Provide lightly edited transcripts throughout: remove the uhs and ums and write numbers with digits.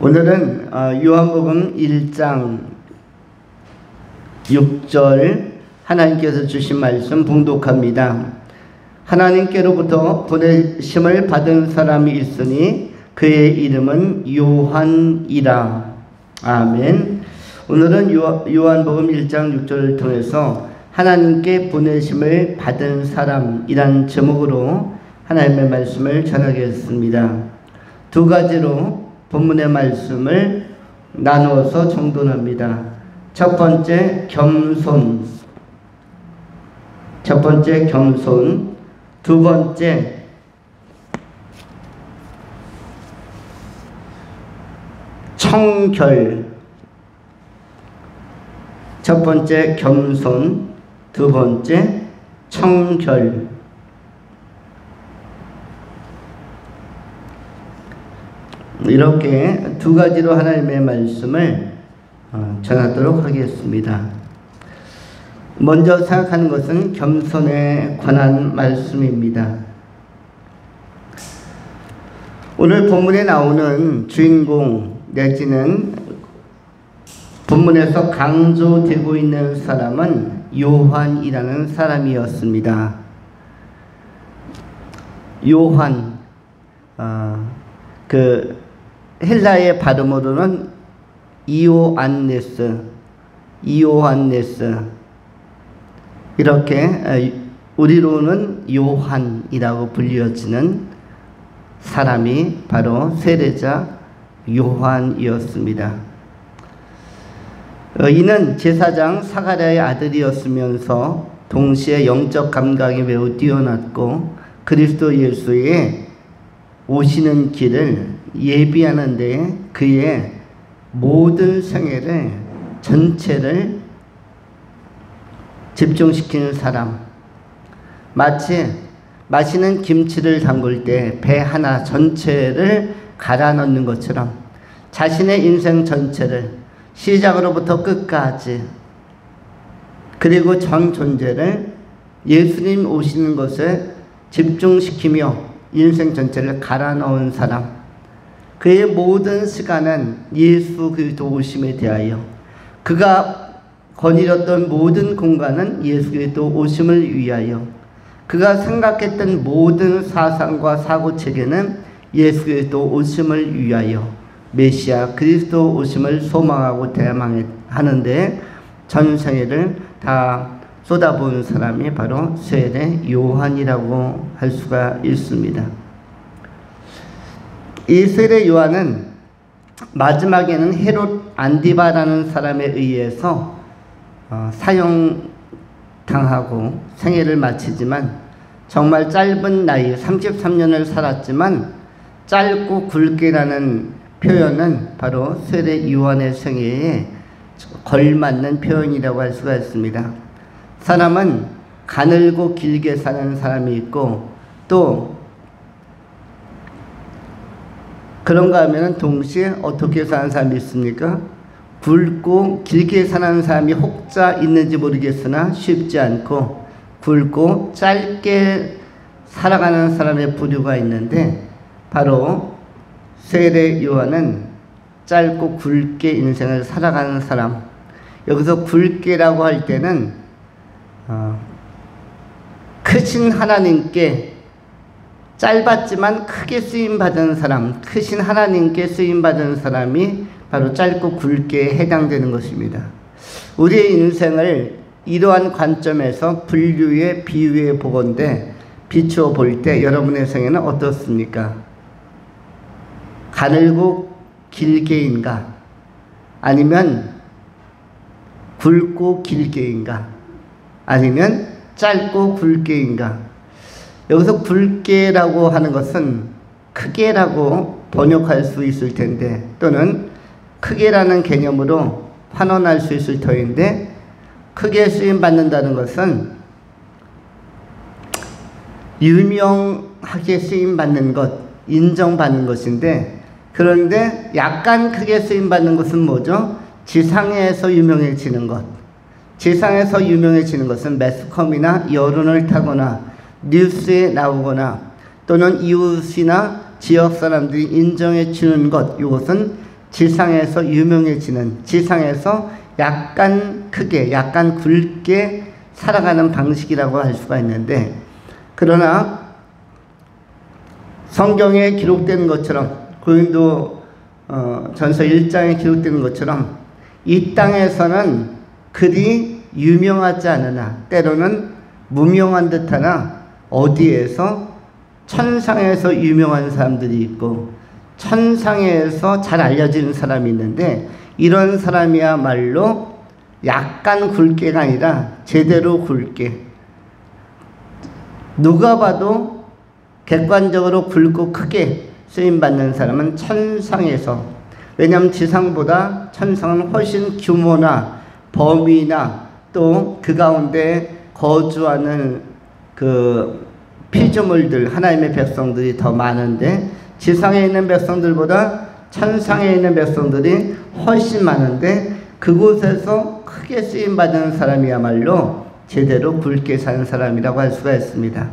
오늘은 요한복음 1장 6절 하나님께서 주신 말씀 봉독합니다. 하나님께로부터 보내심을 받은 사람이 있으니 그의 이름은 요한이라. 아멘. 오늘은 요한복음 1장 6절을 통해서 하나님께 보내심을 받은 사람이란 제목으로 하나님의 말씀을 전하겠습니다. 두 가지로 본문의 말씀을 나누어서 정돈합니다. 첫 번째 겸손, 두 번째 청결. 첫 번째 겸손, 두 번째 청결. 이렇게 두 가지로 하나님의 말씀을 전하도록 하겠습니다. 먼저 생각하는 것은 겸손에 관한 말씀입니다. 오늘 본문에 나오는 주인공 내지는 본문에서 강조되고 있는 사람은 요한이라는 사람이었습니다. 요한, 헬라의 발음으로는 이오안네스 이렇게 우리로는 요한이라고 불려지는 사람이 바로 세례자 요한이었습니다. 이는 제사장 사가랴의 아들이었으면서 동시에 영적 감각이 매우 뛰어났고 그리스도 예수의 오시는 길을 예비하는 데 그의 모든 생애를 전체를 집중시키는 사람. 마치 마시는 김치를 담글 때 배 하나 전체를 갈아 넣는 것처럼 자신의 인생 전체를 시작으로부터 끝까지 그리고 전 존재를 예수님 오시는 것에 집중시키며 인생 전체를 갈아 넣은 사람. 그의 모든 시간은 예수 그리스도 오심에 대하여, 그가 거닐었던 모든 공간은 예수 그리스도 오심을 위하여, 그가 생각했던 모든 사상과 사고체계는 예수 그리스도 오심을 위하여 메시아 그리스도 오심을 소망하고 대망하는데 전생애를 다 쏟아부은 사람이 바로 세례 요한이라고 할 수가 있습니다. 이 세례 요한은 마지막에는 헤롯 안디바라는 사람에 의해서 사형당하고 생애를 마치지만 정말 짧은 나이 33년을 살았지만 짧고 굵게라는 표현은 바로 세례 요한의 생애에 걸맞는 표현이라고 할 수가 있습니다. 사람은 가늘고 길게 사는 사람이 있고 또 그런가 하면 동시에 어떻게 사는 사람이 있습니까? 굵고 길게 사는 사람이 혹자 있는지 모르겠으나 쉽지 않고 굵고 짧게 살아가는 사람의 부류가 있는데 바로 세례 요한은 짧고 굵게 인생을 살아가는 사람. 여기서 굵게라고 할 때는 크신 하나님께 짧았지만 크게 쓰임받은 사람, 크신 하나님께 쓰임받은 사람이 바로 짧고 굵게 해당되는 것입니다. 우리의 인생을 이러한 관점에서 분류에 비유해 보건대 비추어 볼 때 여러분의 생애는 어떻습니까? 가늘고 길게인가? 아니면 굵고 길게인가? 아니면 짧고 굵게인가? 여기서 굵게라고 하는 것은 크게라고 번역할 수 있을 텐데 또는 크게라는 개념으로 환원할 수 있을 터인데 크게 쓰임받는다는 것은 유명하게 쓰임받는 것, 인정받는 것인데 그런데 약간 크게 쓰임받는 것은 뭐죠? 지상에서 유명해지는 것. 지상에서 유명해지는 것은 매스컴이나 여론을 타거나 뉴스에 나오거나 또는 이웃이나 지역 사람들이 인정해 주는 것, 이것은 지상에서 유명해지는, 지상에서 약간 크게, 약간 굵게 살아가는 방식이라고 할 수가 있는데, 그러나 성경에 기록된 것처럼, 고린도 전서 1장에 기록된 것처럼 이 땅에서는 그리 유명하지 않으나, 때로는 무명한 듯하나 어디에서 천상에서 유명한 사람들이 있고 천상에서 잘 알려진 사람이 있는데, 이런 사람이야말로 약간 굵게가 아니라 제대로 굵게, 누가 봐도 객관적으로 굵고 크게 쓰임받는 사람은 천상에서, 왜냐하면 지상보다 천상은 훨씬 규모나 범위나 또 그 가운데 거주하는 그 피조물들, 하나님의 백성들이 더 많은데, 지상에 있는 백성들보다 천상에 있는 백성들이 훨씬 많은데, 그곳에서 크게 쓰임받은 사람이야말로 제대로 굵게 사는 사람이라고 할 수가 있습니다.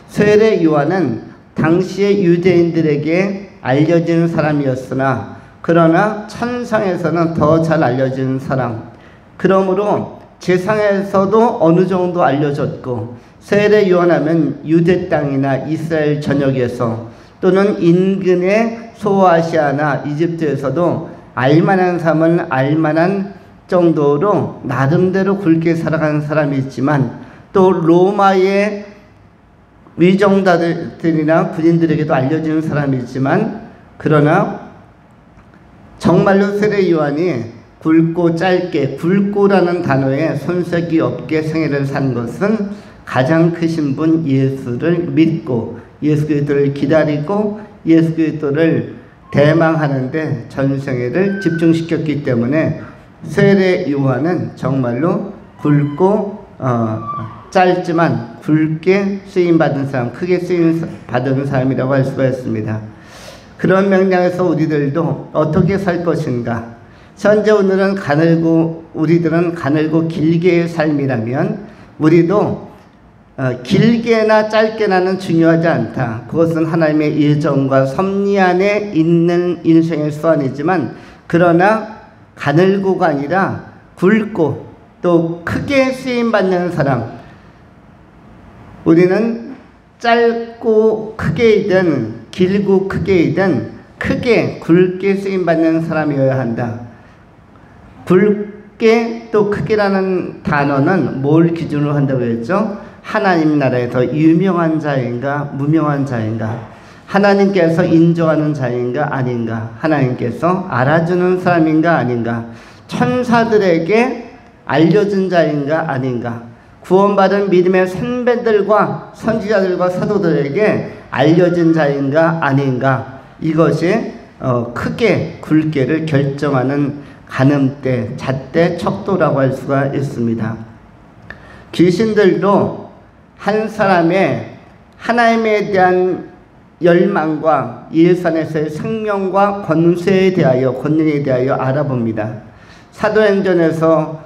세례 요한은 당시의 유대인들에게 알려진 사람이었으나, 그러나 천상에서는 더 잘 알려진 사람, 그러므로 지상에서도 어느 정도 알려졌고, 세례 요한하면 유대 땅이나 이스라엘 전역에서 또는 인근의 소아시아나 이집트에서도 알만한 사람은 알만한 정도로 나름대로 굵게 살아가는 사람이 있지만, 또 로마의 위정자들이나 군인들에게도 알려지는 사람이 있지만, 그러나 정말로 세례 요한이 굵고 짧게, 굵고라는 단어에 손색이 없게 생애를 산 것은 가장 크신 분 예수를 믿고 예수 그리스도를 기다리고 예수 그리스도를 대망하는데 전생애를 집중시켰기 때문에, 세례 요한은 정말로 굵고 짧지만 굵게 쓰임받은 사람, 크게 쓰임받은 사람이라고 할 수가 있습니다. 그런 맥락에서 우리들도 어떻게 살 것인가? 현재 우리들은 가늘고 길게의 삶이라면, 우리도 길게나 짧게나는 중요하지 않다. 그것은 하나님의 예정과 섭리 안에 있는 인생의 수완이지만, 그러나 가늘고가 아니라 굵고 또 크게 쓰임받는 사람, 우리는 짧고 크게이든 길고 크게이든 크게 굵게 쓰임받는 사람이어야 한다. 굵게 또 크게라는 단어는 뭘 기준으로 한다고 했죠? 하나님 나라에서 유명한 자인가 무명한 자인가, 하나님께서 인정하는 자인가 아닌가, 하나님께서 알아주는 사람인가 아닌가, 천사들에게 알려준 자인가 아닌가, 구원받은 믿음의 선배들과 선지자들과 사도들에게 알려진 자인가 아닌가, 이것이 크게 굵게를 결정하는 가늠대, 잣대, 척도라고 할 수가 있습니다. 귀신들도 한 사람의 하나님에 대한 열망과 예수 안에서의 생명과 권세에 대하여, 권능에 대하여 알아봅니다. 사도행전에서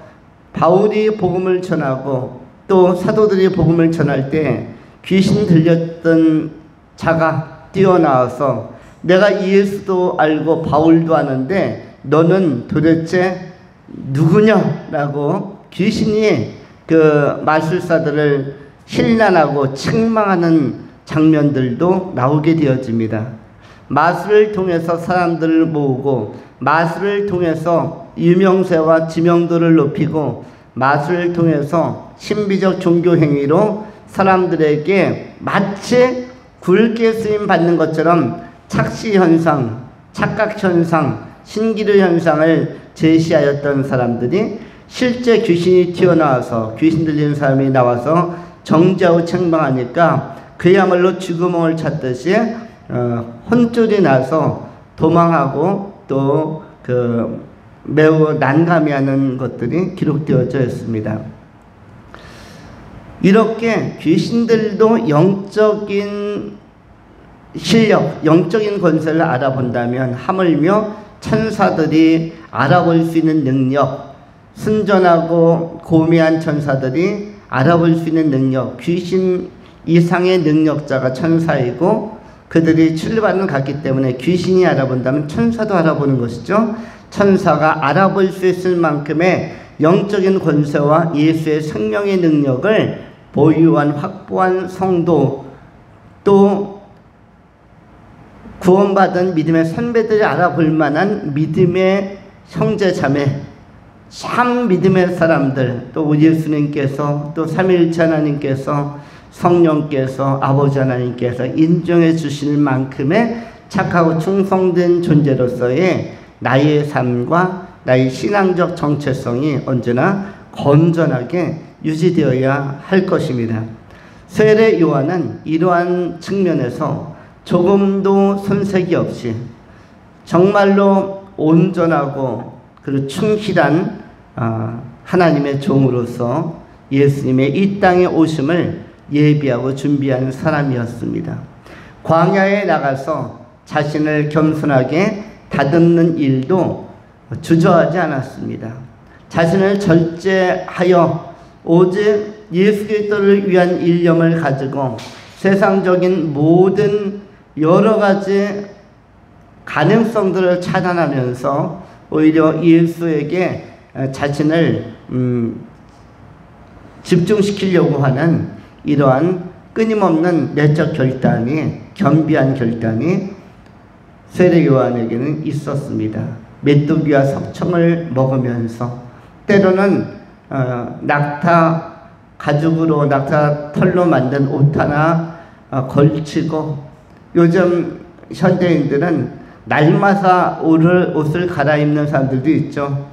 바울이 복음을 전하고 또 사도들이 복음을 전할 때 귀신 들렸던 자가 뛰어나와서, 내가 예수도 알고 바울도 아는데 너는 도대체 누구냐? 라고 귀신이 그 마술사들을 힐난하고 책망하는 장면들도 나오게 되어집니다. 마술을 통해서 사람들을 모으고, 마술을 통해서 유명세와 지명도를 높이고, 마술을 통해서 신비적 종교 행위로 사람들에게 마치 굵게 쓰임 받는 것처럼 착시현상, 착각현상, 신기루 현상을 제시하였던 사람들이, 실제 귀신이 튀어나와서 귀신 들리는 사람이 나와서 정죄하고 책망하니까 그야말로 쥐구멍을 찾듯이 혼쭐이 나서 도망하고 또 매우 난감해하는 것들이 기록되어져 있습니다. 이렇게 귀신들도 영적인 실력, 영적인 권세를 알아본다면, 하물며 천사들이 알아볼 수 있는 능력, 순전하고 고매한 천사들이 알아볼 수 있는 능력, 귀신 이상의 능력자가 천사이고, 그들이 출발을 갔기 때문에 귀신이 알아본다면 천사도 알아보는 것이죠. 천사가 알아볼 수 있을 만큼의 영적인 권세와 예수의 생명의 능력을 보유한 확보한 성도, 또 구원받은 믿음의 선배들이 알아볼 만한 믿음의 형제 자매, 참 믿음의 사람들, 또 우리 예수님께서, 또 삼위일체 하나님께서, 성령께서, 아버지 하나님께서 인정해 주실 만큼의 착하고 충성된 존재로서의 나의 삶과 나의 신앙적 정체성이 언제나 건전하게 유지되어야 할 것입니다. 세례 요한은 이러한 측면에서 조금도 손색이 없이 정말로 온전하고 그리고 충실한 하나님의 종으로서 예수님의 이 땅에 오심을 예비하고 준비한 사람이었습니다. 광야에 나가서 자신을 겸손하게 다듬는 일도 주저하지 않았습니다. 자신을 절제하여 오직 예수 그리스도를 위한 일념을 가지고 세상적인 모든 여러 가지 가능성들을 차단하면서 오히려 예수에게 자신을 집중시키려고 하는 이러한 끊임없는 내적 결단이, 겸비한 결단이 세례 요한에게는 있었습니다. 메뚜기와 석청을 먹으면서 때로는 낙타 가죽으로, 낙타 털로 만든 옷 하나 걸치고, 요즘 현대인들은 날마다 옷을 갈아입는 사람들도 있죠.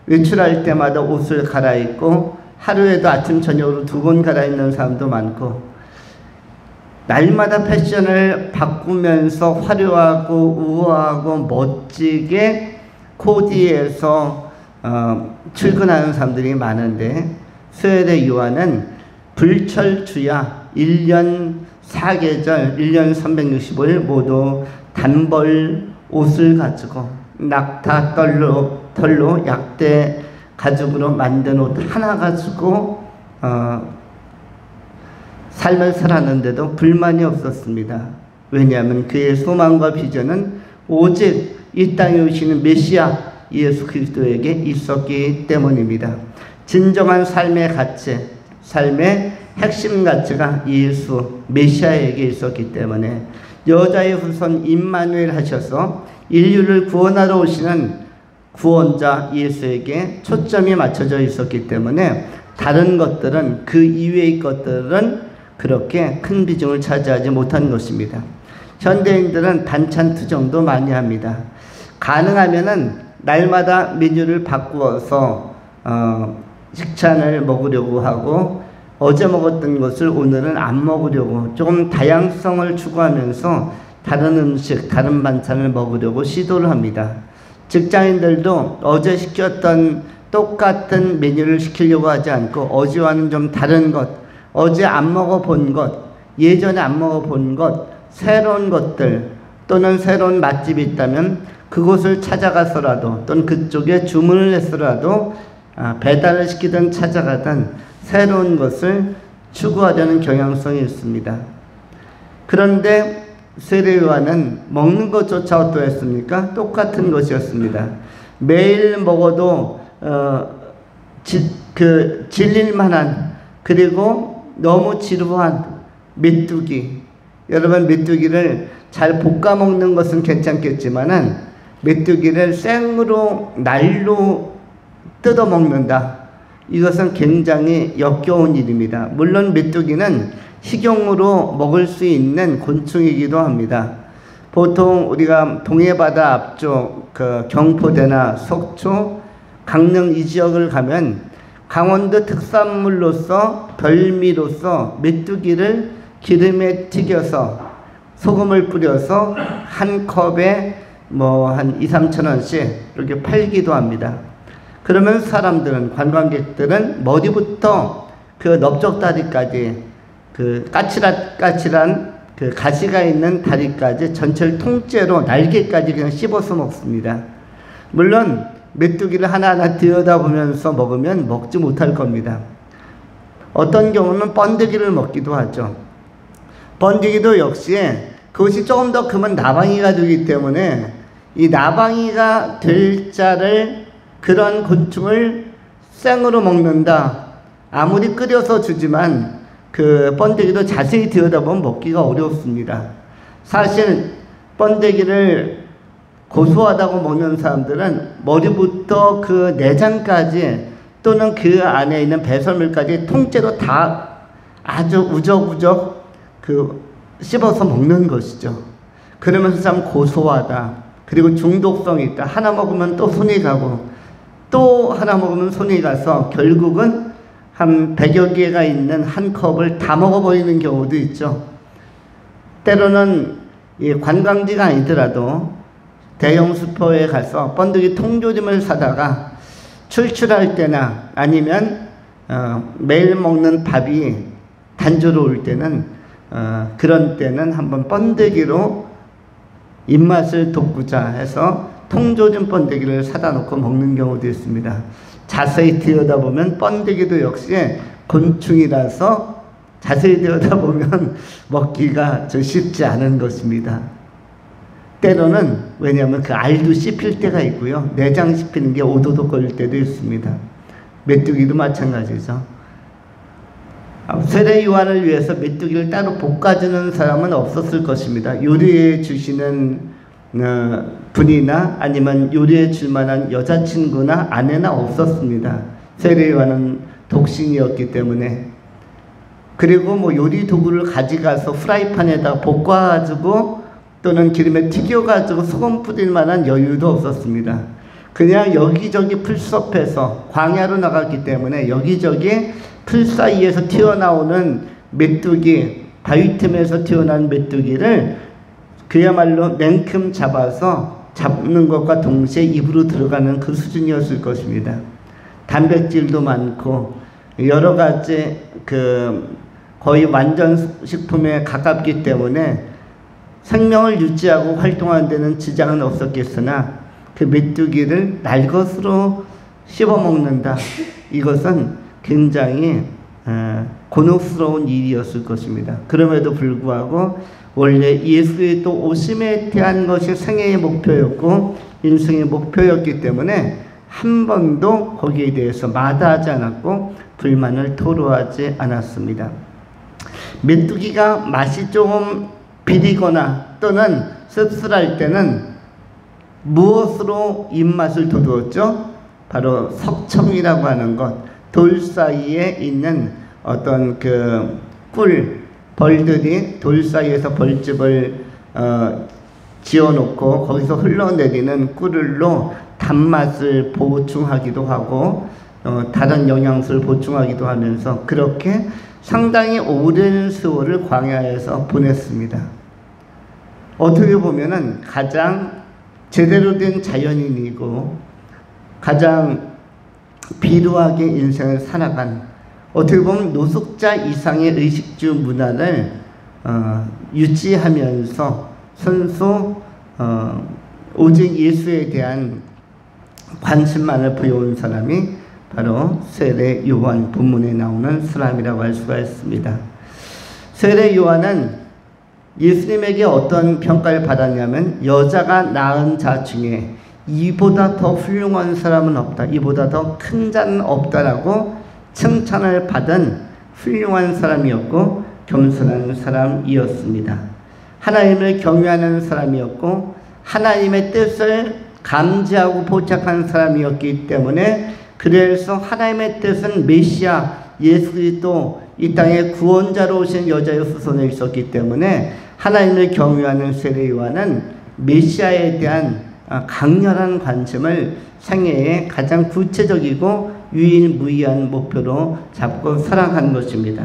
외출할 때마다 옷을 갈아입고 하루에도 아침 저녁으로 2번 갈아입는 사람도 많고, 날마다 패션을 바꾸면서 화려하고 우아하고 멋지게 코디해서 출근하는 사람들이 많은데, 세례 요한은 불철주야 1년 4계절 1년 365일 모두 단벌 옷을 가지고 낙타 털로 약대 가죽으로 만든 옷 하나 가지고 삶을 살았는데도 불만이 없었습니다. 왜냐하면 그의 소망과 비전은 오직 이 땅에 오시는 메시아 예수 그리스도에게 있었기 때문입니다. 진정한 삶의 가치, 삶의 핵심 가치가 예수 메시아에게 있었기 때문에 여자의 후손 임마누엘 하셔서 인류를 구원하러 오시는 구원자 예수에게 초점이 맞춰져 있었기 때문에 다른 것들은, 그 이외의 것들은 그렇게 큰 비중을 차지하지 못한 것입니다. 현대인들은 반찬 투정도 많이 합니다. 가능하면은 날마다 메뉴를 바꾸어서 식찬을 먹으려고 하고, 어제 먹었던 것을 오늘은 안 먹으려고 조금 다양성을 추구하면서 다른 음식, 다른 반찬을 먹으려고 시도를 합니다. 직장인들도 어제 시켰던 똑같은 메뉴를 시키려고 하지 않고 어제와는 좀 다른 것, 어제 안 먹어본 것, 예전에 안 먹어본 것, 새로운 것들, 또는 새로운 맛집이 있다면 그곳을 찾아가서라도, 또는 그쪽에 주문을 해서라도 배달을 시키든 찾아가든 새로운 것을 추구하려는 경향성이 있습니다. 그런데 세례 요한은 먹는 것조차 어떠했습니까? 똑같은 것이었습니다. 매일 먹어도 질릴 만한, 그리고 너무 지루한 메뚜기. 여러분, 메뚜기를 잘 볶아 먹는 것은 괜찮겠지만은 메뚜기를 생으로 날로 뜯어 먹는다, 이것은 굉장히 역겨운 일입니다. 물론 메뚜기는 식용으로 먹을 수 있는 곤충이기도 합니다. 보통 우리가 동해바다 앞쪽 경포대나 속초, 강릉 이 지역을 가면 강원도 특산물로서, 별미로서 메뚜기를 기름에 튀겨서 소금을 뿌려서 한 컵에 한 2-3천 원씩 이렇게 팔기도 합니다. 그러면 사람들은, 관광객들은 머리부터 그 넓적다리까지, 그 까칠한 그 가시가 있는 다리까지 전체를 통째로 날개까지 그냥 씹어서 먹습니다. 물론 메뚜기를 하나하나 들여다보면서 먹으면 먹지 못할 겁니다. 어떤 경우는 번데기를 먹기도 하죠. 번데기도 역시 그것이 조금 더 크면 나방이가 되기 때문에 이 나방이가 될 자를 그런 곤충을 생으로 먹는다. 아무리 끓여서 주지만 그 번데기도 자세히 들여다보면 먹기가 어렵습니다. 사실 번데기를 고소하다고 먹는 사람들은 머리부터 그 내장까지 또는 그 안에 있는 배설물까지 통째로 다 아주 우적우적 씹어서 먹는 것이죠. 그러면서 참 고소하다. 그리고 중독성이 있다. 하나 먹으면 또 손이 가고 또 하나 먹으면 손이 가서 결국은 한 100여 개가 있는 한 컵을 다 먹어버리는 경우도 있죠. 때로는 관광지가 아니더라도 대형 슈퍼에 가서 번데기 통조림을 사다가 출출할 때나 아니면 매일 먹는 밥이 단조로울 때는 그런 때는 한번 번데기로 입맛을 돋구자 해서 통조림 번데기를 사다 놓고 먹는 경우도 있습니다. 자세히 들여다보면 번데기도 역시 곤충이라서 자세히 들여다보면 먹기가 좀 쉽지 않은 것입니다. 때로는 왜냐하면 그 알도 씹힐 때가 있고요. 내장 씹히는 게 오도독 걸릴 때도 있습니다. 메뚜기도 마찬가지죠. 세례 요한을 위해서 메뚜기를 따로 볶아주는 사람은 없었을 것입니다. 요리해 주시는 분이나 아니면 요리해 줄 만한 여자친구나 아내나 없었습니다. 세례 요한은 독신이었기 때문에. 그리고 뭐 요리 도구를 가져가서 프라이팬에다 볶아가지고 또는 기름에 튀겨가지고 소금 뿌릴 만한 여유도 없었습니다. 그냥 여기저기 풀숲에서 광야로 나갔기 때문에 여기저기 풀 사이에서 튀어나오는 메뚜기, 바위 틈에서 튀어나온 메뚜기를 그야말로 냉큼 잡는 것과 동시에 입으로 들어가는 그 수준이었을 것입니다. 단백질도 많고 여러 가지 거의 완전 식품에 가깝기 때문에 생명을 유지하고 활동하는 데는 지장은 없었겠으나 그 메뚜기를 날것으로 씹어먹는다. 이것은 굉장히 곤혹스러운 일이었을 것입니다. 그럼에도 불구하고 원래 예수의 또 오심에 대한 것이 생애의 목표였고 인생의 목표였기 때문에 한 번도 거기에 대해서 마다하지 않았고 불만을 토로하지 않았습니다. 메뚜기가 맛이 조금 비리거나 또는 씁쓸할 때는 무엇으로 입맛을 돋우었죠? 바로 석청이라고 하는 것. 돌 사이에 있는 어떤 벌들이 돌 사이에서 벌집을 지어놓고 거기서 흘러내리는 꿀로 단맛을 보충하기도 하고 다른 영양소를 보충하기도 하면서 그렇게 상당히 오랜 세월을 광야에서 보냈습니다. 어떻게 보면은 가장 제대로 된 자연인이고 가장 비루하게 인생을 살아간 어떻게 보면 노숙자 이상의 의식주 문화를 유지하면서 선수 오직 예수에 대한 관심만을 보여온 사람이 바로 세례 요한 본문에 나오는 사람이라고 할 수가 있습니다. 세례 요한은 예수님에게 어떤 평가를 받았냐면 여자가 낳은 자 중에 이보다 더 훌륭한 사람은 없다. 이보다 더 큰 자는 없다라고 칭찬을 받은 훌륭한 사람이었고 겸손한 사람이었습니다. 하나님을 경외하는 사람이었고 하나님의 뜻을 감지하고 포착한 사람이었기 때문에 그래서 하나님의 뜻은 메시아 예수 그리스도 이 땅에 구원자로 오신 여자의 후손에 있었기 때문에 하나님을 경외하는 세례 요한은 메시아에 대한 강렬한 관심을 생애의 가장 구체적이고 유일무이한 목표로 잡고 살아간 것입니다.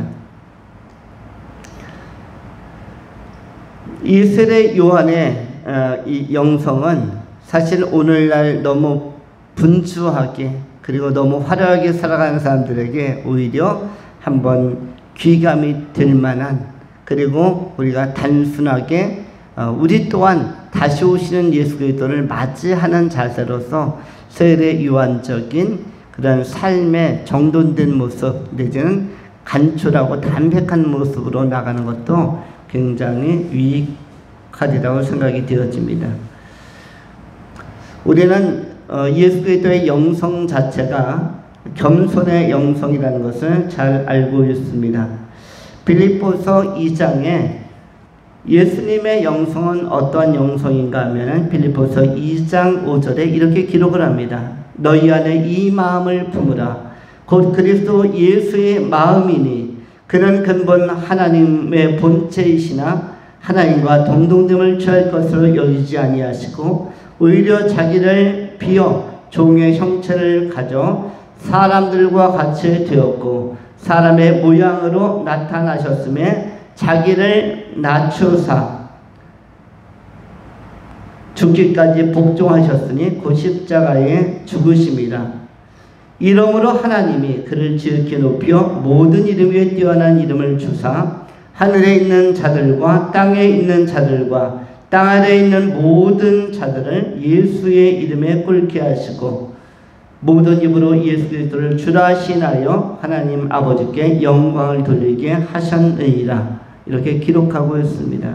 이 세례 요한의 이 영성은 사실 오늘날 너무 분주하게 그리고 너무 화려하게 살아가는 사람들에게 오히려 한번 귀감이 될 만한 그리고 우리가 단순하게 우리 또한 다시 오시는 예수 그리스도를 맞이하는 자세로서 세례 요한적인 그런 삶의 정돈된 모습 내지는 간절하고 담백한 모습으로 나가는 것도 굉장히 가지라고 생각이 되어집니다. 우리는 예수 그리스도의 영성 자체가 겸손의 영성이라는 것을 잘 알고 있습니다. 빌립보서 2장에 예수님의 영성은 어떠한 영성인가 하면 빌립보서 2장 5절에 이렇게 기록을 합니다. 너희 안에 이 마음을 품으라. 곧 그리스도 예수의 마음이니 그는 근본 하나님의 본체이시나 하나님과 동등됨을 취할 것으로 여기지 아니하시고 오히려 자기를 비어 종의 형체를 가져 사람들과 같이 되었고 사람의 모양으로 나타나셨음에 자기를 낮추사 죽기까지 복종하셨으니 곧 십자가에 죽으심이라. 이러므로 하나님이 그를 지극히 높여 모든 이름 위에 뛰어난 이름을 주사 하늘에 있는 자들과 땅에 있는 자들과 땅 아래에 있는 모든 자들을 예수의 이름에 꿇게 하시고 모든 입으로 예수 그리스도를 주라 시인하여 하나님 아버지께 영광을 돌리게 하셨느니라. 이렇게 기록하고 있습니다.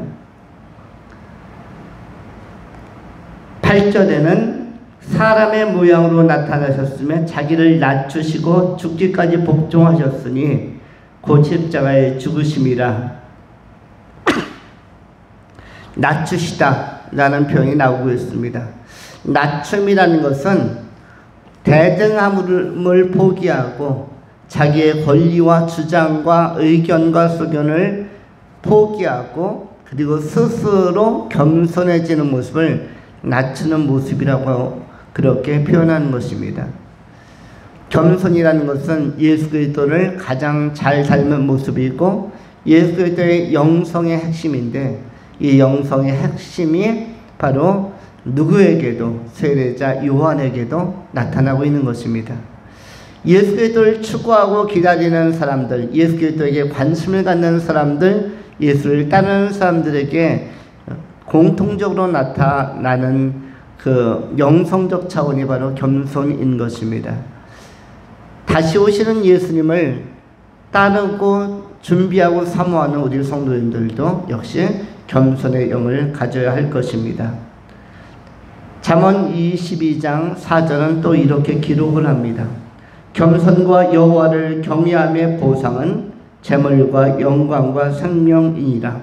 8절에는 사람의 모양으로 나타나셨으며 자기를 낮추시고 죽기까지 복종하셨으니 곧 십자가에 죽으심이라. 낮추시다 라는 표현이 나오고 있습니다. 낮춤이라는 것은 대등함을 포기하고 자기의 권리와 주장과 의견과 소견을 포기하고 그리고 스스로 겸손해지는 모습을 낮추는 모습이라고 그렇게 표현하는 것입니다. 겸손이라는 것은 예수 그리스도를 가장 잘 닮은 모습이고 예수 그리스도의 영성의 핵심인데 이 영성의 핵심이 바로 누구에게도 세례자 요한에게도 나타나고 있는 것입니다. 예수 그리스도를 추구하고 기다리는 사람들, 예수 그리스도에게 관심을 갖는 사람들, 예수를 따르는 사람들에게 공통적으로 나타나는 그 영성적 차원이 바로 겸손인 것입니다. 다시 오시는 예수님을 따르고 준비하고 사모하는 우리 성도님들도 역시 겸손의 영을 가져야 할 것입니다. 잠언 22장 4절은 또 이렇게 기록을 합니다. 겸손과 여호와를 경외함의 보상은 재물과 영광과 생명이니라.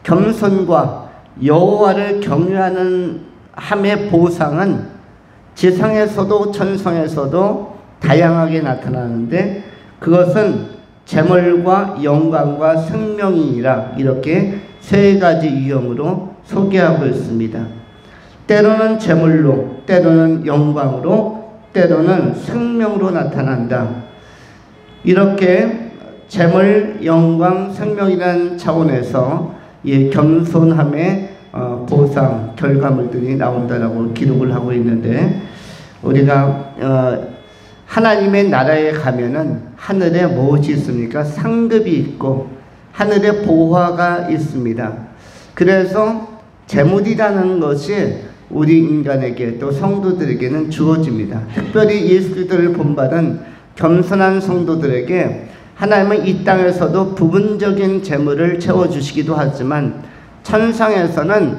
겸손과 여호와를 경외하는 함의 보상은 지상에서도 천상에서도 다양하게 나타나는데 그것은 재물과 영광과 생명이니라. 이렇게 세 가지 유형으로 소개하고 있습니다. 때로는 재물로, 때로는 영광으로, 때로는 생명으로 나타난다. 이렇게 재물, 영광, 생명이라는 차원에서 이 겸손함의 보상, 결과물들이 나온다라고 기록을 하고 있는데 우리가 하나님의 나라에 가면은 하늘에 무엇이 있습니까? 상급이 있고 하늘에 보화가 있습니다. 그래서 재물이라는 것이 우리 인간에게 또 성도들에게는 주어집니다. 특별히 예수 그리스도를 본받은 겸손한 성도들에게 하나님은 이 땅에서도 부분적인 재물을 채워주시기도 하지만 천상에서는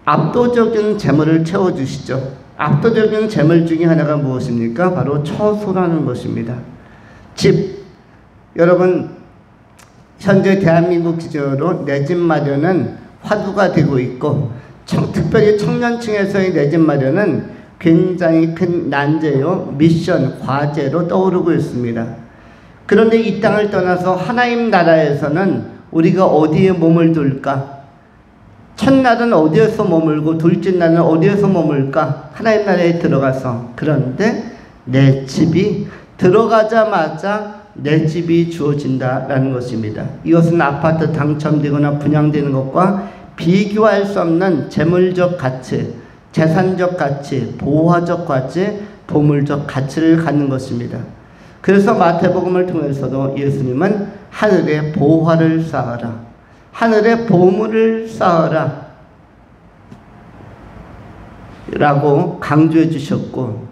압도적인 재물을 채워주시죠. 압도적인 재물 중에 하나가 무엇입니까? 바로 처소라는 것입니다. 집, 여러분 현재 대한민국 기준으로 내 집 마련은 화두가 되고 있고 특별히 청년층에서의 내 집 마련은 굉장히 큰 난제요, 미션, 과제로 떠오르고 있습니다. 그런데 이 땅을 떠나서 하나님 나라에서는 우리가 어디에 몸을 둘까? 첫날은 어디에서 머물고 둘째 날은 어디에서 머물까? 하나님 나라에 들어가서. 그런데 내 집이 들어가자마자 내 집이 주어진다라는 것입니다. 이것은 아파트 당첨되거나 분양되는 것과 비교할 수 없는 재물적 가치, 재산적 가치, 보화적 가치, 보물적 가치를 갖는 것입니다. 그래서 마태복음을 통해서도 예수님은 하늘에 보화를 쌓아라, 하늘에 보물을 쌓아라 라고 강조해 주셨고,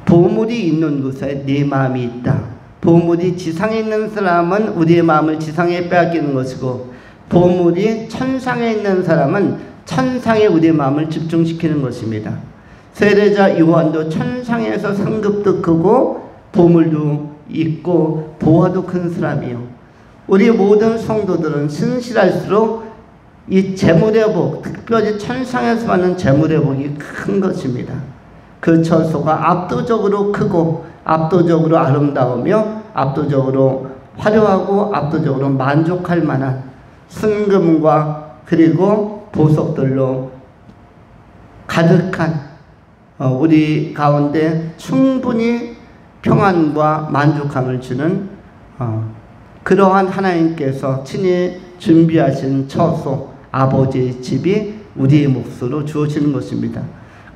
보물이 있는 곳에 네 마음이 있다. 보물이 지상에 있는 사람은 우리의 마음을 지상에 빼앗기는 것이고, 보물이 천상에 있는 사람은 천상에 우리의 마음을 집중시키는 것입니다. 세례자 요한도 천상에서 상급도 크고 보물도 있고 보화도 큰 사람이요. 우리 모든 성도들은 신실할수록 이 재물의 복, 특별히 천상에서 받는 재물의 복이 큰 것입니다. 그 처소가 압도적으로 크고 압도적으로 아름다우며 압도적으로 화려하고 압도적으로 만족할 만한 순금과 그리고 보석들로 가득한 우리 가운데 충분히 평안과 만족함을 주는 그러한 하나님께서 친히 준비하신 처소, 아버지의 집이 우리의 몫으로 주어지는 것입니다.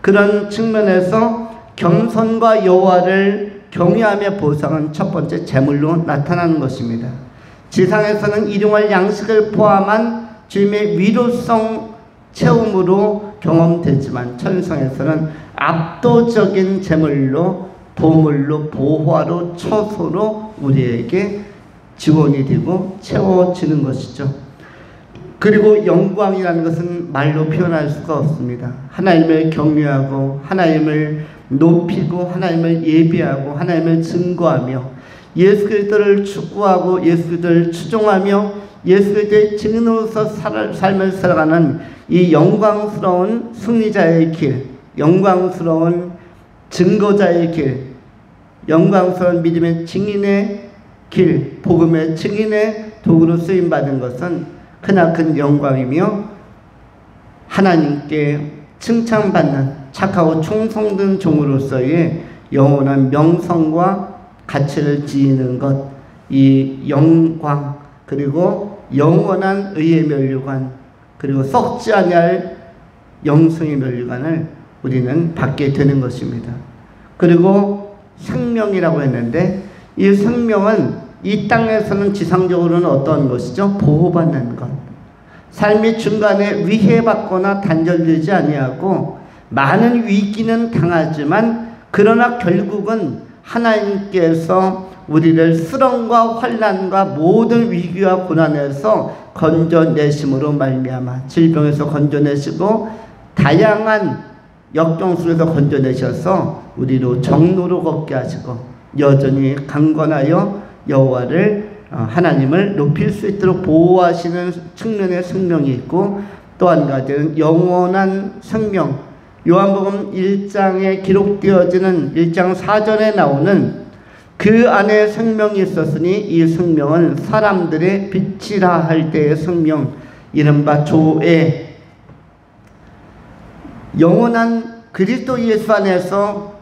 그런 측면에서 겸손과 여호와를 경외함의 보상은 첫 번째 재물로 나타나는 것입니다. 지상에서는 일용할 양식을 포함한 주님의 위로성 체험으로 경험되지만 천상에서는 압도적인 재물로, 보물로, 보화로, 처소로 우리에게 지원이 되고 채워지는 것이죠. 그리고 영광이라는 것은 말로 표현할 수가 없습니다. 하나님을 경외하고 하나님을 높이고 하나님을 예배하고 하나님을 증거하며 예수 그리스도를 추구하고 예수 그리스도를 추종하며 예수 그리스도의 증인으로서 삶을 살아가는 이 영광스러운 승리자의 길, 영광스러운 증거자의 길, 영광스러운 믿음의 증인의 길, 복음의 증인의 도구로 쓰임받은 것은 크나큰 영광이며 하나님께 칭찬받는 착하고 충성된 종으로서의 영원한 명성과 가치를 지니는 것, 이 영광, 그리고 영원한 의의 면류관, 그리고 썩지 아니할 영성의 면류관을 우리는 받게 되는 것입니다. 그리고 생명이라고 했는데 이 생명은 이 땅에서는 지상적으로는 어떤 것이죠? 보호받는 것. 삶의 중간에 위해받거나 단절되지 아니하고 많은 위기는 당하지만 그러나 결국은 하나님께서 우리를 쓰럼과 환난과 모든 위기와 고난에서 건져내심으로 말미암아 질병에서 건져내시고 다양한 역경 속에서 건져내셔서 우리로 정로로 걷게 하시고 여전히 강건하여 여호와를 하나님을 높일 수 있도록 보호하시는 측면의 생명이 있고 또 한 가지는 영원한 생명, 요한복음 1장에 기록되어지는 1장 4절에 나오는 그 안에 생명이 있었으니 이 생명은 사람들의 빛이라 할 때의 생명, 이른바 조에, 영원한 그리스도 예수 안에서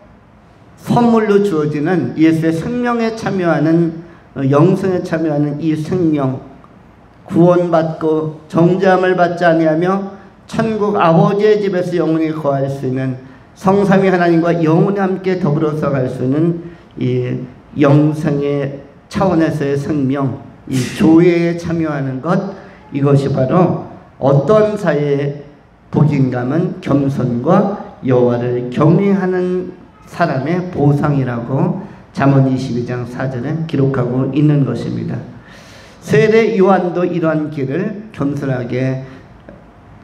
선물로 주어지는 예수의 생명에 참여하는, 영생에 참여하는 이 생명, 구원받고 정죄함을 받지 아니하며 천국 아버지의 집에서 영원히 거할 수 있는 성삼위 하나님과 영원히 함께 더불어서 갈 수 있는 이 영생의 차원에서의 생명, 이 교회에 참여하는 것, 이것이 바로 어떤 자의 복인감은 겸손과 여호와를 경외하는 사람의 보상이라고 잠언 22장 4절에 기록하고 있는 것입니다. 세례 요한도 이러한 길을 겸손하게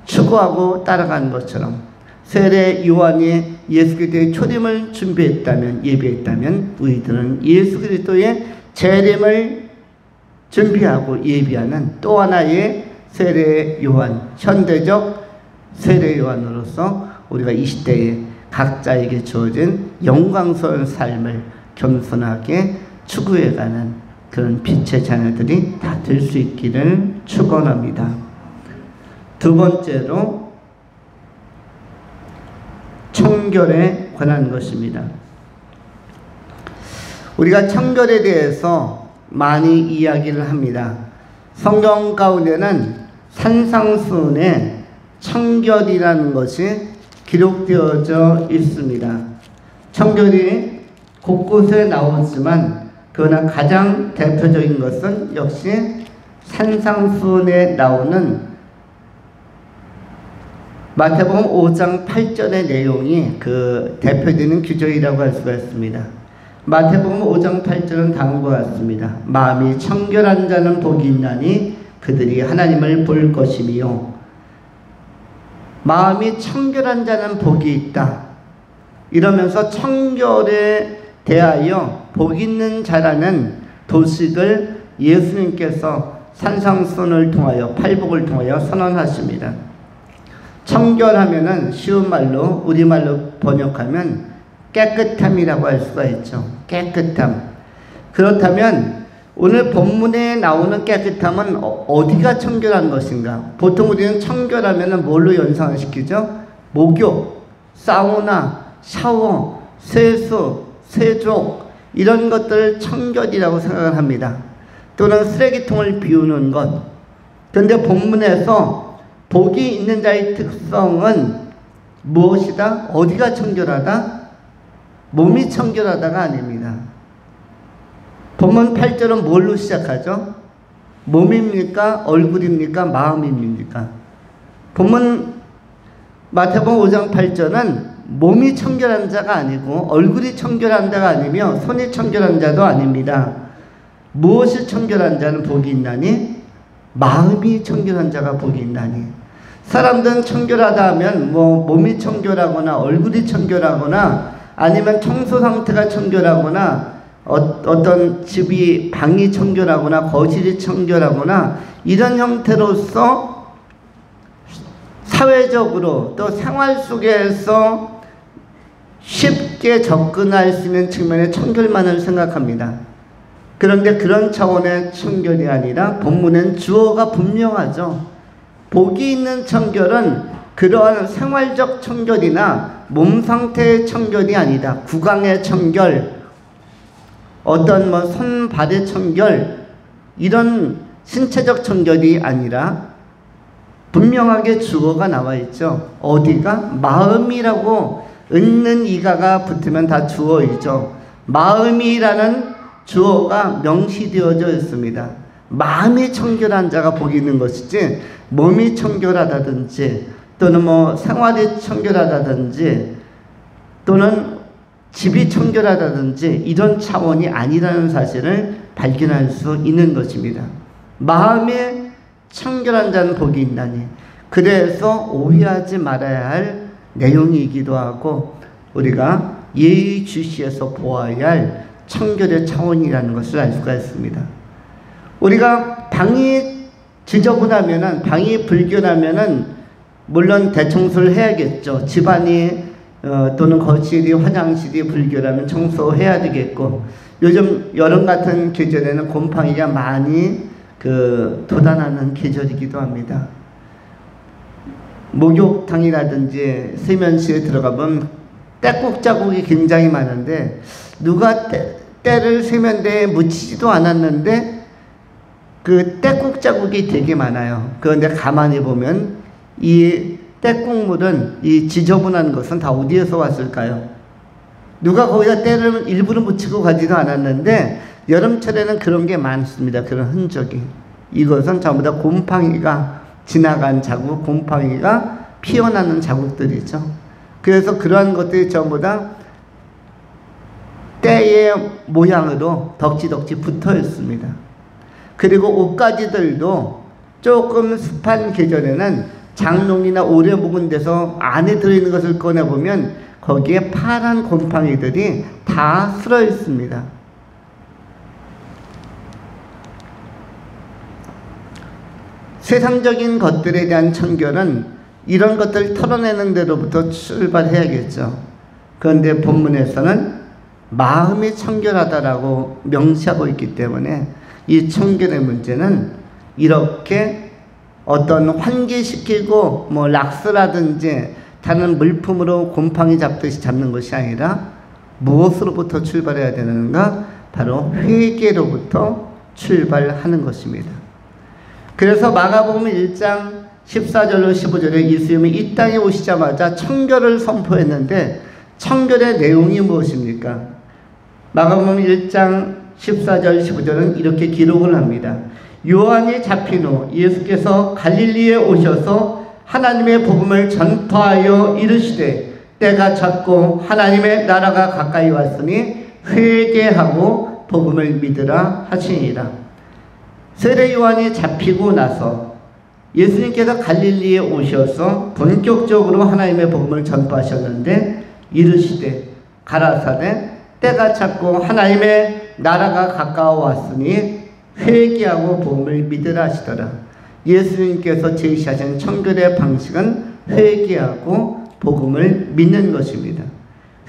추구하고 따라간 것처럼 세례 요한이 예수 그리스도의 초림을 준비했다면, 예비했다면 우리들은 예수 그리스도의 재림을 준비하고 예비하는 또 하나의 세례 요한, 현대적 세례 요한으로서 우리가 이 시대에 각자에게 주어진 영광스러운 삶을 겸손하게 추구해가는 그런 빛의 자녀들이 다 될 수 있기를 축원합니다. 두 번째로 청결에 관한 것입니다. 우리가 청결에 대해서 많이 이야기를 합니다. 성경 가운데는 산상수훈에 청결이라는 것이 기록되어져 있습니다. 청결이 곳곳에 나오지만 그러나 가장 대표적인 것은 역시 산상수훈에 나오는 마태복음 5장 8절의 내용이 그 대표되는 규정이라고 할 수가 있습니다. 마태복음 5장 8절은 다음과 같습니다. 마음이 청결한 자는 복이 있나니 그들이 하나님을 볼 것이며 마음이 청결한 자는 복이 있다. 이러면서 청결에 대하여 복 있는 자라는 도식을 예수님께서 산상순을 통하여 팔복을 통하여 선언하십니다. 청결하면은 쉬운 말로 우리말로 번역하면 깨끗함이라고 할 수가 있죠. 깨끗함. 그렇다면 오늘 본문에 나오는 깨끗함은 어디가 청결한 것인가? 보통 우리는 청결하면은 뭘로 연상을 시키죠? 목욕, 사우나, 샤워, 세수, 세족 이런 것들을 청결이라고 생각을 합니다. 또는 쓰레기통을 비우는 것. 그런데 본문에서 복이 있는 자의 특성은 무엇이다? 어디가 청결하다? 몸이 청결하다가 아닙니다. 본문 8절은 뭘로 시작하죠? 몸입니까? 얼굴입니까? 마음입니까? 본문 마태복음 5장 8절은 몸이 청결한 자가 아니고 얼굴이 청결한 자가 아니며 손이 청결한 자도 아닙니다. 무엇이 청결한 자는 복이 있나니? 마음이 청결한 자가 복이 있나니. 사람들은 청결하다 하면 몸이 청결하거나 얼굴이 청결하거나 아니면 청소 상태가 청결하거나 어떤 집이 방이 청결하거나 거실이 청결하거나 이런 형태로서 사회적으로 또 생활 속에서 쉽게 접근할 수 있는 측면의 청결만을 생각합니다. 그런데 그런 차원의 청결이 아니라 본문엔 주어가 분명하죠. 복이 있는 청결은 그러한 생활적 청결이나 몸 상태의 청결이 아니다. 구강의 청결, 어떤 손발의 청결, 이런 신체적 청결이 아니라 분명하게 주어가 나와 있죠. 어디가? 마음이라고 은는 이가가 붙으면 다 주어이죠. 마음이라는 주어가 명시되어져 있습니다. 마음이 청결한 자가 복이 있는 것이지 몸이 청결하다든지 또는 생활이 청결하다든지 또는 집이 청결하다든지 이런 차원이 아니라는 사실을 발견할 수 있는 것입니다. 마음이 청결한 자는 복이 있나니. 그래서 오해하지 말아야 할 내용이기도 하고 우리가 예의주시에서 보아야 할 청결의 차원이라는 것을 알 수가 있습니다. 우리가 방이 지저분하면은, 방이 불결하면은 물론 대청소를 해야겠죠. 집안이 또는 거실이, 화장실이 불결하면 청소해야 되겠고, 요즘 여름 같은 계절에는 곰팡이가 많이 돋아나는 계절이기도 합니다. 목욕탕이라든지 세면실에 들어가보면 때국 자국이 굉장히 많은데 누가 때를 세면대에 묻히지도 않았는데 그 때국 자국이 되게 많아요. 그런데 가만히 보면 이 때국물은, 이 지저분한 것은 다 어디에서 왔을까요? 누가 거기다 때를 일부러 묻히고 가지도 않았는데 여름철에는 그런 게 많습니다. 그런 흔적이. 이것은 전부 다 곰팡이가 지나간 자국, 곰팡이가 피어나는 자국들이죠. 그래서 그러한 것들이 전부 다 때의 모양으로 덕지덕지 붙어 있습니다. 그리고 옷가지들도 조금 습한 계절에는 장롱이나 오래 묵은 데서 안에 들어있는 것을 꺼내보면 거기에 파란 곰팡이들이 다 쓸어 있습니다. 세상적인 것들에 대한 청결은 이런 것들을 털어내는 데로부터 출발해야겠죠. 그런데 본문에서는 마음이 청결하다라고 명시하고 있기 때문에 이 청결의 문제는 이렇게 어떤 환기시키고 락스라든지 다른 물품으로 곰팡이 잡듯이 잡는 것이 아니라 무엇으로부터 출발해야 되는가? 바로 회개로부터 출발하는 것입니다. 그래서 마가복음 1장 14절로 15절에 예수님이 이 땅에 오시자마자 청결을 선포했는데 청결의 내용이 무엇입니까? 마가복음 1장 14절 15절은 이렇게 기록을 합니다. 요한이 잡힌 후 예수께서 갈릴리에 오셔서 하나님의 복음을 전파하여 이르시되 때가 찼고 하나님의 나라가 가까이 왔으니 회개하고 복음을 믿으라 하시니라. 세례 요한이 잡히고 나서 예수님께서 갈릴리에 오셔서 본격적으로 하나님의 복음을 전파하셨는데 이르시되 가라사대 때가 찼고 하나님의 나라가 가까워왔으니 회개하고 복음을 믿으라 하시더라. 예수님께서 제시하신 청결의 방식은 회개하고 복음을 믿는 것입니다.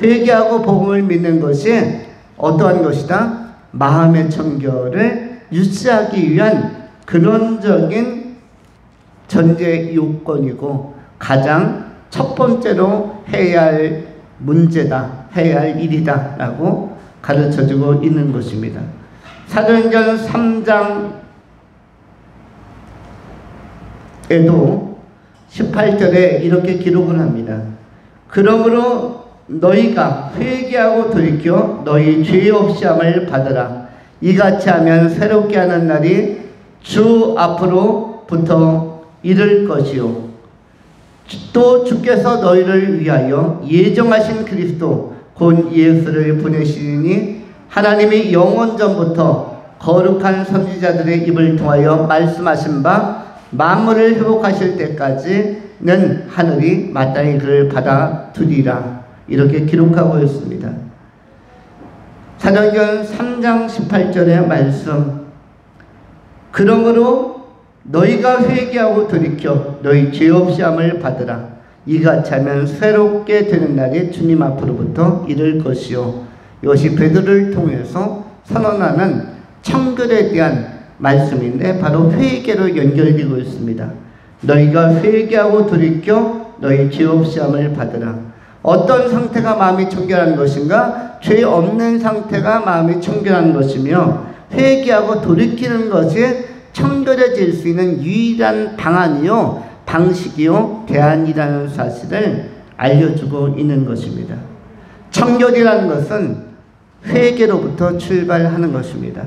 회개하고 복음을 믿는 것이 어떠한 것이다? 마음의 청결을 유지하기 위한 근원적인 전제 요건이고 가장 첫 번째로 해야 할 문제다, 해야 할 일이다 라고 가르쳐주고 있는 것입니다. 사도행전 3장에도 18절에 이렇게 기록을 합니다. 그러므로 너희가 회개하고 돌이켜 너희 죄 없이 함을 받으라. 이같이 하면 새롭게 하는 날이 주 앞으로부터 이를 것이요 또 주께서 너희를 위하여 예정하신 그리스도 곧 예수를 보내시니 하나님이 영원전부터 거룩한 선지자들의 입을 통하여 말씀하신 바 만물을 회복하실 때까지는 하늘이 마땅히 그를 받아두리라. 이렇게 기록하고 있습니다. 사도행전 3장 18절의 말씀. 그러므로 너희가 회개하고 돌이켜 너희 죄 없이 함을 받으라. 이같이 하면 새롭게 되는 날이 주님 앞으로부터 이를 것이요. 이것이 베드로를 통해서 선언하는 청결에 대한 말씀인데 바로 회개로 연결되고 있습니다. 너희가 회개하고 돌이켜 너희 죄 없이 함을 받으라. 어떤 상태가 마음이 청결한 것인가? 죄 없는 상태가 마음이 청결한 것이며 회개하고 돌이키는 것이 청결해질 수 있는 유일한 방안이요 방식이요 대안이라는 사실을 알려주고 있는 것입니다. 청결이라는 것은 회개로부터 출발하는 것입니다.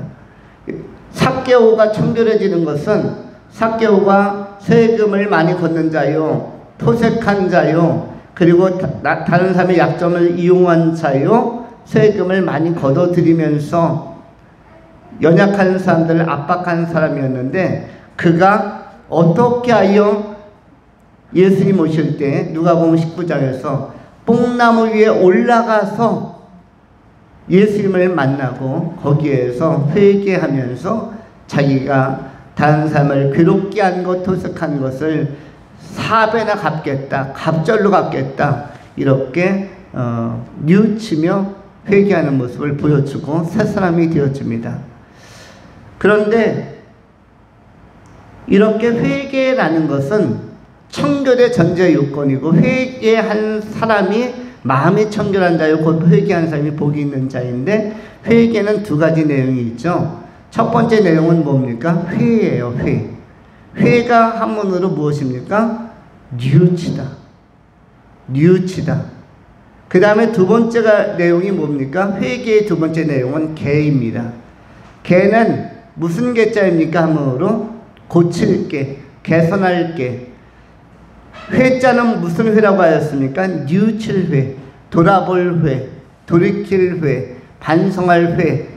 삭개오가 청결해지는 것은 삭개오가 세금을 많이 걷는 자요, 토색한 자요, 그리고 다른 사람의 약점을 이용한 자요, 세금을 많이 걷어들이면서 연약한 사람들을 압박한 사람이었는데 그가 어떻게 하여 예수님 오실 때 누가복음 19장에서 뽕나무 위에 올라가서 예수님을 만나고 거기에서 회개하면서 자기가 다른 사람을 괴롭게 한 것, 토색한 것을 4배나 갚겠다, 갑절로 갚겠다 이렇게 뉘우치며 회개하는 모습을 보여주고 새 사람이 되어줍니다. 그런데 이렇게 회개라는 것은 청결의 전제 요건이고 회개한 사람이 마음이 청결한 자요 곧 회개한 사람이 복이 있는 자인데 회개는 두 가지 내용이 있죠. 첫 번째 내용은 뭡니까? 회예요. 회. 회가 한문으로 무엇입니까? 뉘우치다. 뉘우치다. 그 다음에 두 번째 내용이 뭡니까? 회개의 두 번째 내용은 개입니다. 개는 무슨 개자입니까? 한문으로 고칠 개, 개선할 개. 회자는 무슨 회라고 하였습니까? 뉘우칠 회, 돌아볼 회, 돌이킬 회, 반성할 회,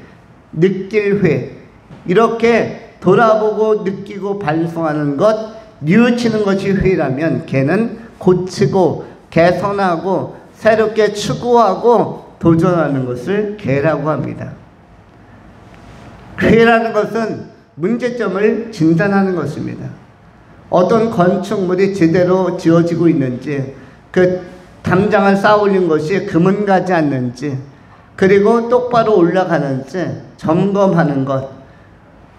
느낄 회. 이렇게 돌아보고 느끼고 반성하는 것, 뉘우치는 것이 회라면 개는 고치고 개선하고 새롭게 추구하고 도전하는 것을 개라고 합니다. 회라는 것은 문제점을 진단하는 것입니다. 어떤 건축물이 제대로 지어지고 있는지, 그 담장을 쌓아 올린 것이 금은가지 않는지, 그리고 똑바로 올라가는지 점검하는 것,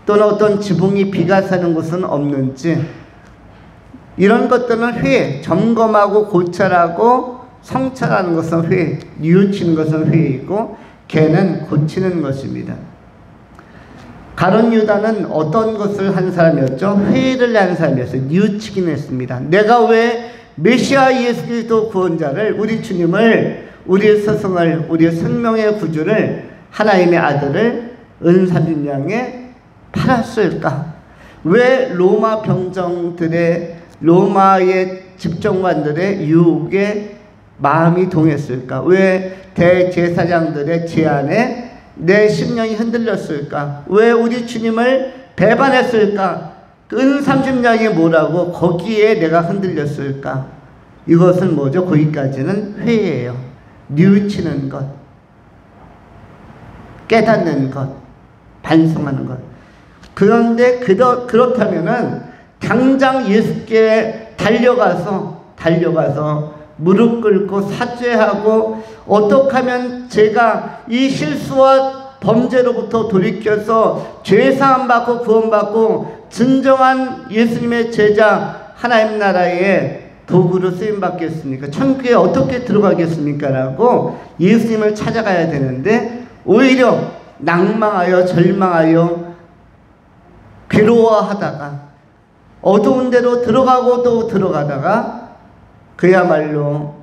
또는 어떤 지붕이 비가 새는 곳은 없는지, 이런 것들은 회, 점검하고 고찰하고 성찰하는 것은 회, 뉘우치는 것은 회이고 개는 고치는 것입니다. 가룟 유다는 어떤 것을 한 사람이었죠? 회의를 한 사람이었어요. 뉘우치긴 했습니다. 내가 왜 메시아 예수 그리스도 구원자를, 우리 주님을, 우리의 스승을, 우리의 생명의 구주를, 하나님의 아들을 은사준양에 팔았을까? 왜 로마 병정들의, 로마의 집정관들의 유혹에 마음이 동했을까? 왜 대제사장들의 제안에 내 심령이 흔들렸을까? 왜 우리 주님을 배반했을까? 은 30냥이 뭐라고 거기에 내가 흔들렸을까? 이것은 뭐죠? 거기까지는 회예요. 뉘우치는 것, 깨닫는 것, 반성하는 것. 그런데 그렇다면은 당장 예수께 달려가서 무릎 꿇고 사죄하고, 어떻게 하면 제가 이 실수와 범죄로부터 돌이켜서 죄사함 받고 구원받고 진정한 예수님의 제자, 하나님 나라의 도구로 쓰임 받겠습니까? 천국에 어떻게 들어가겠습니까? 라고 예수님을 찾아가야 되는데, 오히려 낭망하여 절망하여 괴로워하다가 어두운 데로 들어가고 또 들어가다가 그야말로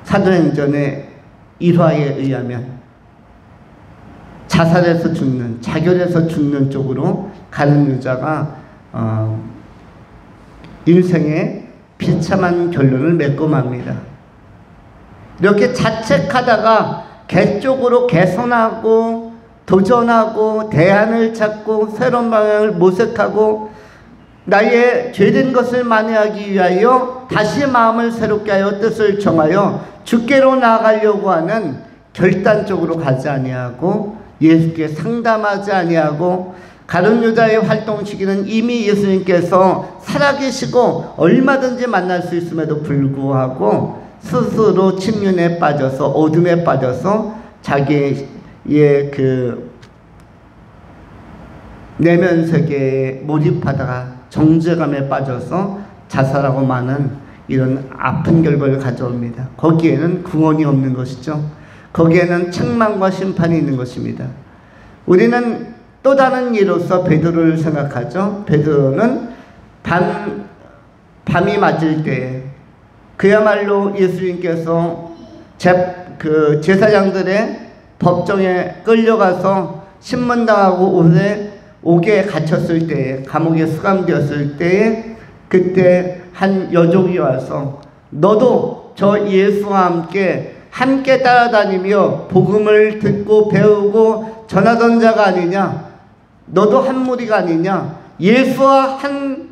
사도행전의 일화에 의하면 자살해서 죽는, 자결해서 죽는 쪽으로 가는 여자가 인생의 비참한 결론을 맺고 맙니다. 이렇게 자책하다가 개 쪽으로 개선하고 도전하고 대안을 찾고 새로운 방향을 모색하고 나의 죄된 것을 만회하기 위하여 다시 마음을 새롭게 하여 뜻을 정하여 주께로 나아가려고 하는 결단적으로 가지 아니하고, 예수께 상담하지 아니하고, 가룟 유다의 활동 시기는 이미 예수님께서 살아계시고 얼마든지 만날 수 있음에도 불구하고 스스로 침륜에 빠져서 어둠에 빠져서 자기의 그 내면 세계에 몰입하다가 정죄감에 빠져서 자살하고 마는 이런 아픈 결과를 가져옵니다. 거기에는 구원이 없는 것이죠. 거기에는 책망과 심판이 있는 것입니다. 우리는 또 다른 예로서 베드로를 생각하죠. 베드로는 밤이 맞을 때에 그야말로 예수님께서 제사장들의 법정에 끌려가서 신문당하고 옥에 갇혔을 때에, 감옥에 수감되었을 때에, 그때 한 여종이 와서 너도 저 예수와 함께 따라다니며 복음을 듣고 배우고 전하던 자가 아니냐? 너도 한 무리가 아니냐? 예수와 한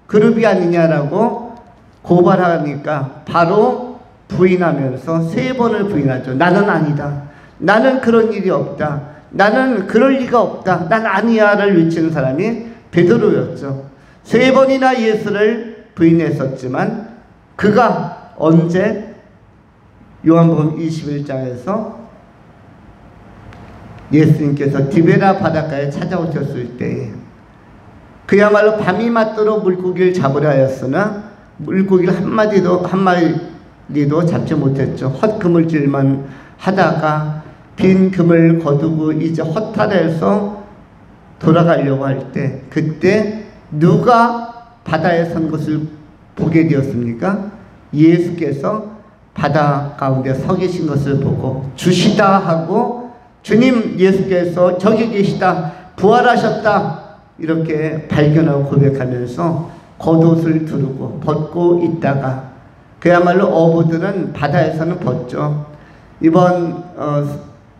그룹이 아니냐라고 고발하니까 바로 부인하면서 3번을 부인하죠. 나는 아니다. 나는 그런 일이 없다. 나는 그럴 리가 없다. 난 아니야를 외치는 사람이 베드로였죠. 3번이나 예수를 부인했었지만 그가 언제 요한복음 21장에서 예수님께서 디베라 바닷가에 찾아오셨을 때에 그야말로 밤이 맞도록 물고기를 잡으려 하였으나 물고기를 한 마리도 잡지 못했죠. 헛그물질만 하다가 빈 금을 거두고 이제 허탈해서 돌아가려고 할 때, 그때 누가 바다에 선 것을 보게 되었습니까? 예수께서 바다 가운데 서 계신 것을 보고 주시다 하고, 주님 예수께서 저기 계시다, 부활하셨다, 이렇게 발견하고 고백하면서 겉옷을 두르고 벗고 있다가, 그야말로 어부들은 바다에서는 벗죠. 이번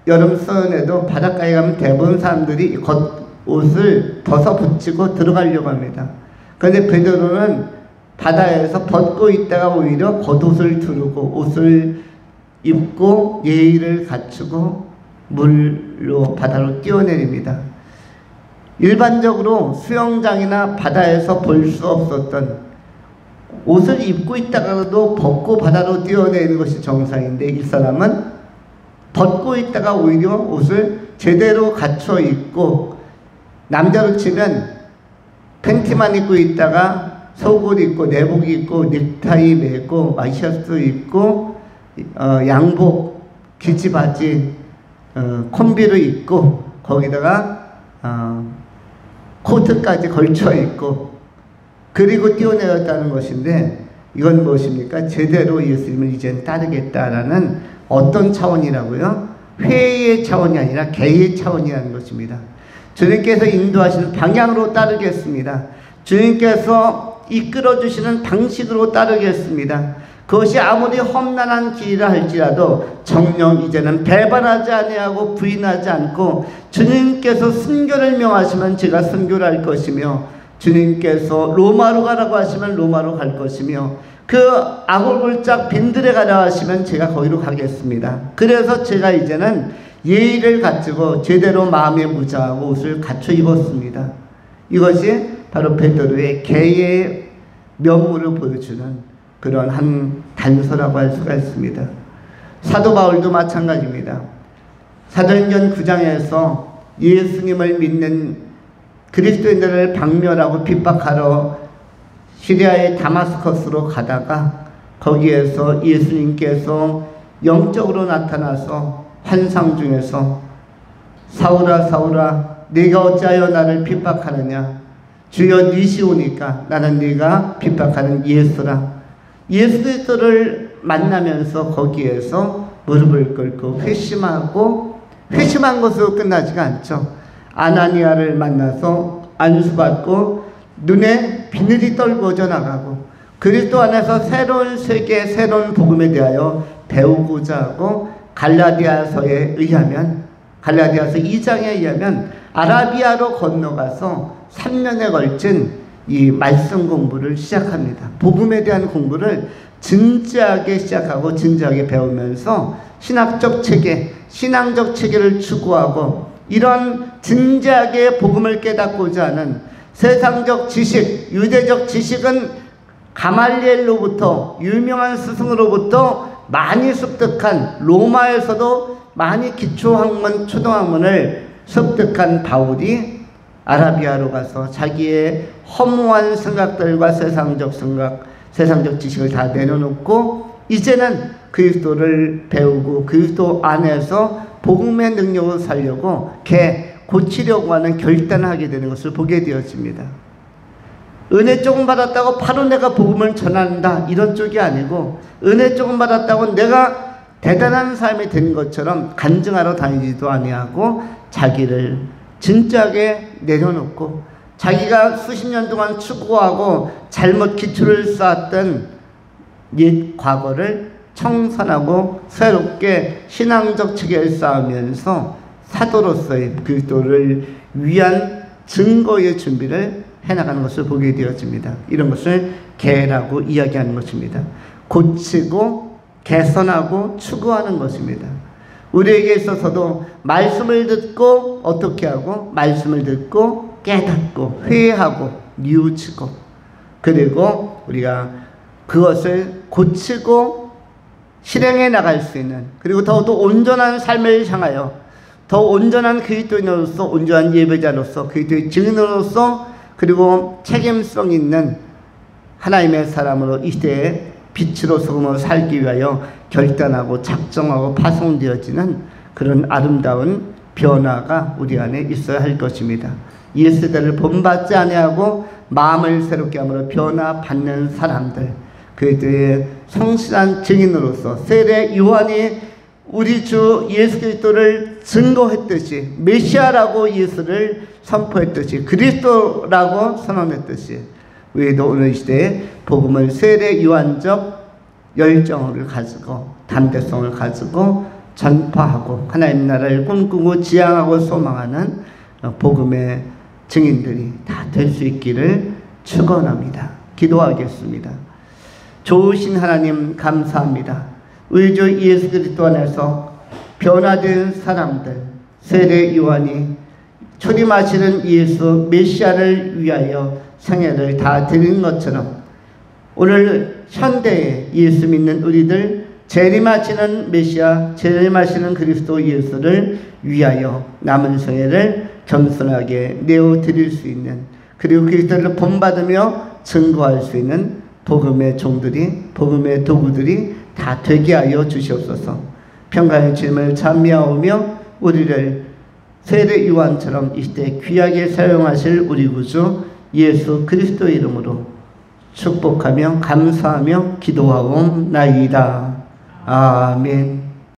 여름 서연에도 바닷가에 가면 대부분 사람들이 겉옷을 벗어 붙이고 들어가려고 합니다. 그런데 베드로는 바다에서 벗고 있다가 오히려 겉옷을 두르고 옷을 입고 예의를 갖추고 물로 바다로 뛰어내립니다. 일반적으로 수영장이나 바다에서 볼 수 없었던, 옷을 입고 있다가도 벗고 바다로 뛰어내리는 것이 정상인데, 이 사람은 벗고 있다가 오히려 옷을 제대로 갖춰 입고, 남자로 치면 팬티만 입고 있다가 속옷 입고 내복 입고 넥타이 매고 와이셔츠 입고 양복 기지바지 콤비를 입고 거기다가 코트까지 걸쳐 입고 그리고 뛰어내렸다는 것인데, 이건 무엇입니까? 제대로 예수님을 이젠 따르겠다라는 어떤 차원이라고요? 회의의 차원이 아니라 개의 차원이라는 것입니다. 주님께서 인도하시는 방향으로 따르겠습니다. 주님께서 이끌어 주시는 방식으로 따르겠습니다. 그것이 아무리 험난한 길이라 할지라도 정녕 이제는 배반하지 아니하고 부인하지 않고 주님께서 순교를 명하시면 제가 순교를 할 것이며 주님께서 로마로 가라고 하시면 로마로 갈 것이며 그 아골골짝 빈들에 가라 하시면 제가 거기로 가겠습니다. 그래서 제가 이제는 예의를 갖추고 제대로 마음에 무장하고 옷을 갖춰 입었습니다. 이것이 바로 베드로의 개의 면모를 보여주는 그런 한 단서라고 할 수가 있습니다. 사도 바울도 마찬가지입니다. 사도행전 9장에서 예수님을 믿는 그리스도인들을 박멸하고 핍박하러 시리아의 다마스커스로 가다가 거기에서 예수님께서 영적으로 나타나서 환상 중에서 사울아 사울아 네가 어찌하여 나를 핍박하느냐 주여 니시 오니까 나는 네가 핍박하는 예수라. 예수 그리스도를 만나면서 거기에서 무릎을 꿇고 회심한 것으로 끝나지가 않죠. 아나니아를 만나서 안수받고 눈에 비늘이 떨궈져 나가고 그리스도 안에서 새로운 세계 새로운 복음에 대하여 배우고자 하고 갈라디아서 2장에 의하면 아라비아로 건너가서 3년에 걸친 이 말씀 공부를 시작합니다. 복음에 대한 공부를 진지하게 시작하고 진지하게 배우면서 신학적 체계, 신앙적 체계를 추구하고 이런 진지하게 복음을 깨닫고자 하는 세상적 지식, 유대적 지식은 가말리엘로부터 유명한 스승으로부터 많이 습득한 로마에서도 많이 기초학문, 초등학문을 습득한 바울이 아라비아로 가서 자기의 허무한 생각들과 세상적 생각, 세상적 지식을 다 내려놓고 이제는 그리스도를 배우고 그리스도 안에서 복음의 능력을 살려고 고치려고 하는 결단을 하게 되는 것을 보게 되어집니다. 은혜 조금 받았다고 바로 내가 복음을 전한다 이런 쪽이 아니고 은혜 조금 받았다고 내가 대단한 삶이 되는 것처럼 간증하러 다니지도 아니하고 자기를 진지하게 내려놓고 자기가 수십 년 동안 추구하고 잘못 기초를 쌓았던 옛 과거를 청산하고 새롭게 신앙적 체계를 쌓으면서 사도로서의 그리스도를 위한 증거의 준비를 해나가는 것을 보게 되어집니다. 이런 것을 개라고 이야기하는 것입니다. 고치고 개선하고 추구하는 것입니다. 우리에게 있어서도 말씀을 듣고 어떻게 하고 말씀을 듣고 깨닫고 회개하고 뉘우치고 그리고 우리가 그것을 고치고 실행해 나갈 수 있는 그리고 더욱더 온전한 삶을 향하여 더 온전한 그리스도인으로서 온전한 예배자로서 그리스도의 증인으로서 그리고 책임성 있는 하나님의 사람으로 이 시대에 빛으로 소금으로 살기 위하여 결단하고 작정하고 파송되어지는 그런 아름다운 변화가 우리 안에 있어야 할 것입니다. 이 세대를 본받지 아니하고 마음을 새롭게 함으로 변화받는 사람들 그들의 성실한 증인으로서 세례 요한이 우리 주 예수 그리스도를 증거했듯이 메시아라고 예수를 선포했듯이 그리스도라고 선언했듯이 우리도 오늘 시대에 복음을 세례 요한적 열정을 가지고 담대성을 가지고 전파하고 하나님 나라를 꿈꾸고 지향하고 소망하는 복음의 증인들이 다 될 수 있기를 축원합니다. 기도하겠습니다. 좋으신 하나님 감사합니다. 우리 주 예수 그리스도 안에서 변화된 사람들 세례 요한이 초림하시는 예수 메시아를 위하여 생애를 다 드린 것처럼 오늘 현대에 예수 믿는 우리들 재림하시는 메시아 재림하시는 그리스도 예수를 위하여 남은 생애를 겸손하게 내어드릴 수 있는 그리고 그리스도를 본받으며 증거할 수 있는 복음의 종들이 복음의 도구들이 다 되게 하여 주시옵소서. 평강의 주님을 찬미하오며 우리를 세례 요한처럼 이 시대에 귀하게 사용하실 우리 구주 예수 그리스도의 이름으로 축복하며 감사하며 기도하옵나이다. 아멘.